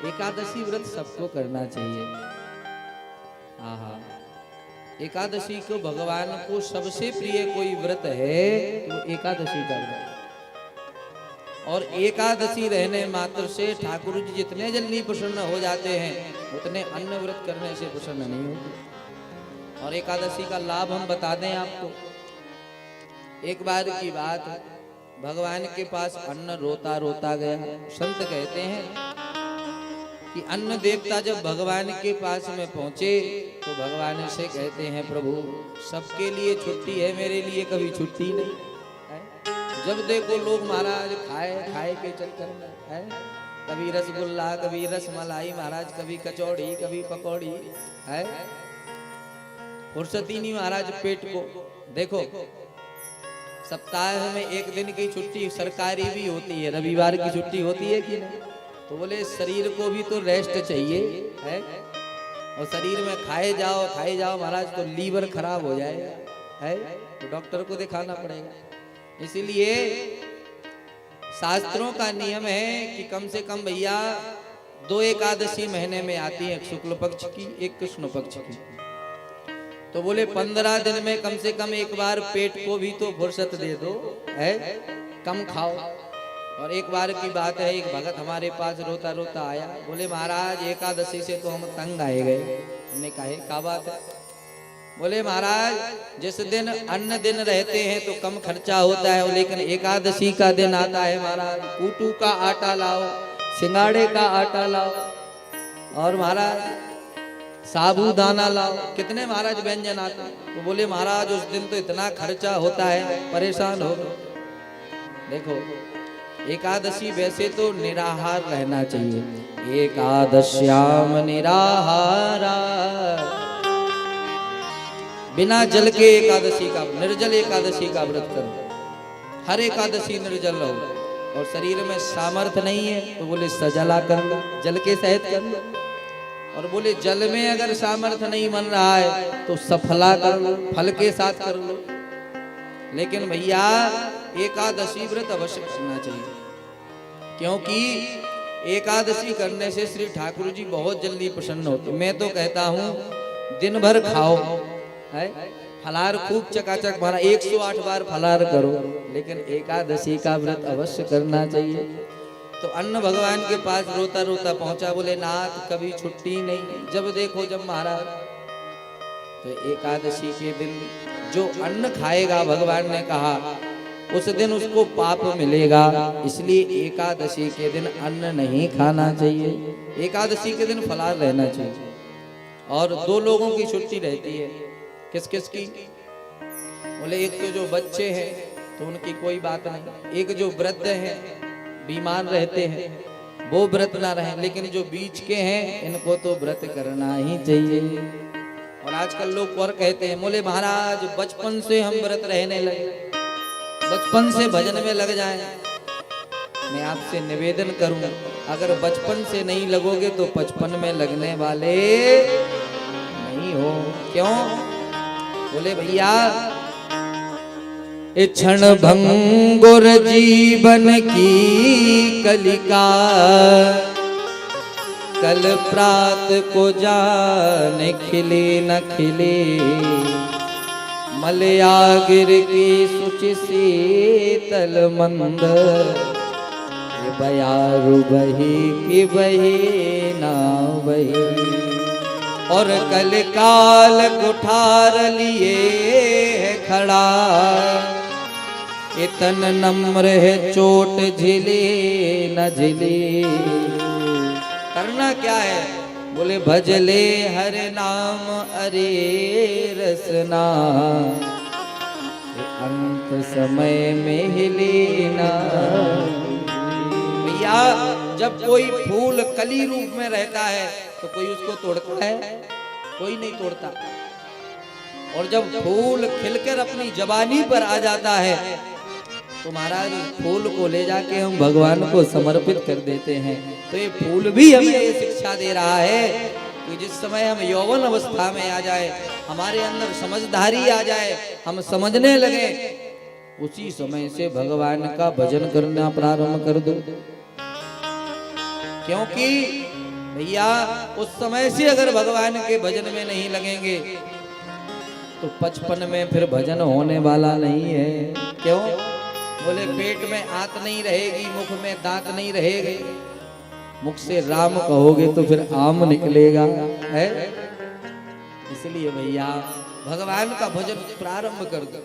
एकादशी व्रत सबको करना चाहिए। आहा, एकादशी को भगवान को सबसे प्रिय कोई व्रत है तो एकादशी का व्रत। और एकादशी रहने मात्र से ठाकुर जी जितने जल्दी प्रसन्न हो जाते हैं उतने अन्य व्रत करने से प्रसन्न नहीं होते। और एकादशी का लाभ हम बता दें आपको। एक बार की बात, भगवान के पास अन्न रोता रोता गया। संत कहते हैं कि अन्न देवता जब भगवान के पास में पहुंचे तो भगवान से कहते हैं, प्रभु सबके लिए छुट्टी है, मेरे लिए कभी छुट्टी नहीं है। जब देखो लोग महाराज खाए खाए के चक्कर में है, कभी रसगुल्ला, कभी रसमलाई महाराज, कभी कचौड़ी, कभी पकौड़ी है, फुर्सत ही नहीं महाराज पेट को। देखो सप्ताह में एक दिन की छुट्टी सरकारी भी होती है, रविवार की छुट्टी होती है कि नहीं? तो बोले शरीर को भी तो रेस्ट चाहिए है, और शरीर में खाए जाओ महाराज तो लीवर खराब हो जाएगा है, तो डॉक्टर को दिखाना पड़ेगा। इसीलिए शास्त्रों का नियम है कि कम से कम भैया 2 एकादशी महीने में आती है, एक शुक्ल पक्ष की एक कृष्ण पक्ष की। तो बोले 15 दिन में कम से कम एक बार पेट को भी तो फुर्सत दे दो है, कम खाओ। और एक बार की बात है, एक भगत हमारे पास रोता रोता आया, बोले महाराज एकादशी से तो हम तंग आए गए। हमने कहा क्या बात है? बोले महाराज जिस दिन अन्न दिन रहते हैं तो कम खर्चा होता है, लेकिन एकादशी का दिन आता है महाराज, कूटू का आटा लाओ, सिंगाड़े का आटा लाओ, और महाराज साबूदाना लाओ, कितने महाराज व्यंजन आते हैं। तो बोले महाराज उस दिन तो इतना खर्चा होता है, परेशान हो गए। देखो एकादशी वैसे तो निराहार रहना चाहिए, एकादश्याम निराहारा, बिना जल के एकादशी का, निर्जल एकादशी का व्रत करो। हर एकादशी निर्जल रहो। और शरीर में सामर्थ्य नहीं है तो बोले सजला कर लो, जल के सहित कर लो। और बोले जल में अगर सामर्थ्य नहीं बन रहा है तो सफला कर लो, फल के साथ कर लो। लेकिन भैया एकादशी व्रत अवश्य करना चाहिए, क्योंकि एकादशी करने से श्री ठाकुर जी बहुत जल्दी प्रसन्न होते। मैं तो कहता हूँ दिन भर खाओ है, फलार खूब चकाचक भरा 108 बार फलार करो, लेकिन एकादशी का व्रत अवश्य करना चाहिए। तो अन्न भगवान के पास रोता रोता पहुंचा, बोले नाथ कभी छुट्टी नहीं, जब देखो जब महाराज। तो एकादशी के दिन जो अन्न खाएगा भगवान ने कहा उस दिन उसको पाप मिलेगा, इसलिए एकादशी के दिन अन्न नहीं खाना चाहिए, एकादशी के दिन फलार रहना चाहिए। और 2 लोगों की छुट्टी रहती है, किस किस की? बोले एक तो जो बच्चे हैं तो उनकी कोई बात नहीं, एक जो वृद्ध हैं बीमार रहते हैं वो व्रत ना रहे, लेकिन जो बीच के हैं इनको तो व्रत करना ही चाहिए। और आजकल लोग और कहते हैं, बोले महाराज बचपन से हम व्रत रहने लगे, बचपन से भजन में लग जाएं। मैं आपसे निवेदन करूं, अगर बचपन से नहीं लगोगे तो 55 में लगने वाले नहीं हो। क्यों? बोले भैया क्षण भंगुर जीवन की कलिका, कल प्रात को जान खिले न खिले, मलयागिर की सुचि शीतल मंद, बयारु बही की बही ना बही। और कल काल कुठार लिए है खड़ा, इतन नम्र है चोट झिले न झिले। करना क्या है? बोले भजले हर नाम अरे रसना, अंत समय में हिलेना। भैया जब कोई फूल कली रूप में रहता है तो कोई उसको तोड़ता है? कोई नहीं तोड़ता। और जब फूल खिलकर अपनी जवानी पर आ जाता है तो महाराज फूल को ले जाके हम भगवान को समर्पित कर देते हैं। तो ये फूल भी हमें ये शिक्षा दे रहा है कि जिस समय हम यौवन अवस्था में आ जाए, हमारे अंदर समझदारी आ जाए, हम समझने लगे, उसी समय से भगवान का भजन करना प्रारंभ कर दो। क्योंकि भैया उस समय से अगर भगवान के भजन में नहीं लगेंगे तो 55 में फिर भजन होने वाला नहीं है। क्यों? बोले पेट में आंत नहीं रहेगी, मुख में दांत नहीं रहेगी, मुख से राम कहोगे तो फिर आम निकलेगा है। इसलिए भैया भगवान का भजन प्रारंभ कर दो।